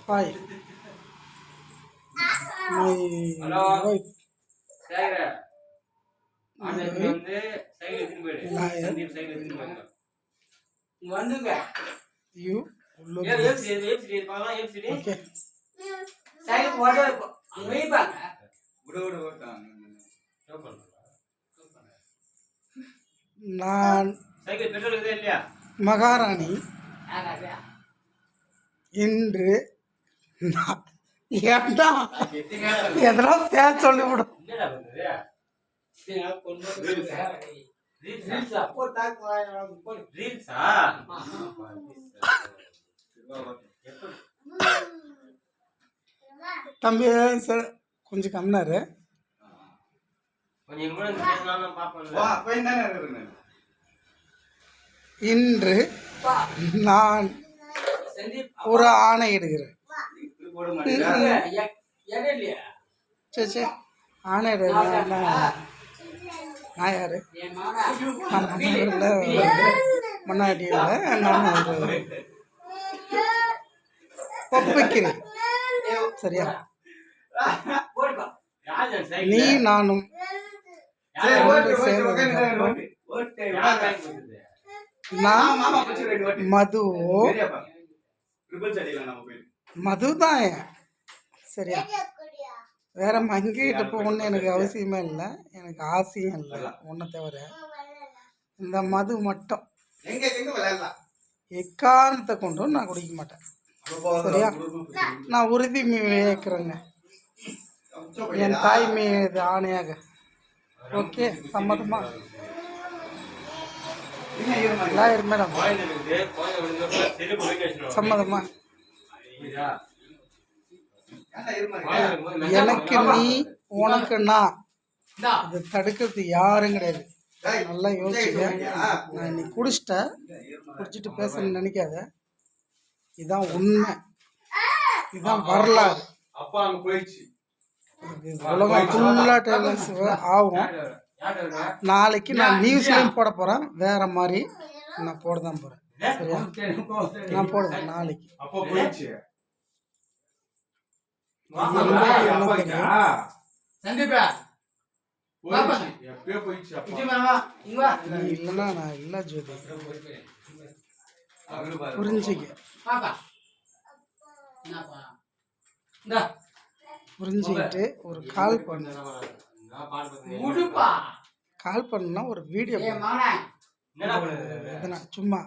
Hi, my wife. You look this. Okay. நான் மகாராணி இன்று ஏன்டா எதனா பேர் சொல்லிவிடும். தம்பி சார் கொஞ்சம் கம்னாரு. இன்று நான் ஒரு ஆணையிடுகிறேன். சரி ஆணையிடுறேன். நான் யாரு? மன்னாடியில் நான் ஒரு ஒப்புக்கிறேன். சரியா? நீ நானும் மதுவோ மதுதான். சரியா? வேற மங்கிட்டு போகணுன்னு எனக்கு அவசியமே இல்லை, எனக்கு ஆசையும் இல்லை. ஒன்றை தவிர இந்த மது மட்டும் எக்காரணத்தை கொண்டும் நான் குடிக்க மாட்டேன். சரியா? நான் உறுதி வைக்கிறேங்க என் தாய் மீது ஆணையாக. ஓகே, சம்மதமா? லாயர் மேடம், சம்மதமா? எனக்கு நீ உனக்கு நான், இது தடுக்கிறது யாரும் கிடையாது. நல்லா யோசிச்சுக்க. நான் இன்னைக்கு குடிச்சிட்டு பேசணும்னு நினைக்காத. இதுதான் உண்மை, இதுதான் வரலாறு. உலகம் ஃபுல்லாக டெலிவிஷன்ஸ் ஆகும். நாளைக்கு நான் நியூஸ்லையும் போட போகிறேன். வேற மாதிரி நான் போட தான் போகிறேன். சரியா? நான் போடுவேன் நாளைக்கு. இல்லைன்னா நான் இல்லை ஜோதி, புரிஞ்சுக்கிட்டு ஒரு கால் பண்ண. கால் பண்ணா ஒரு வீடியோ சும்மா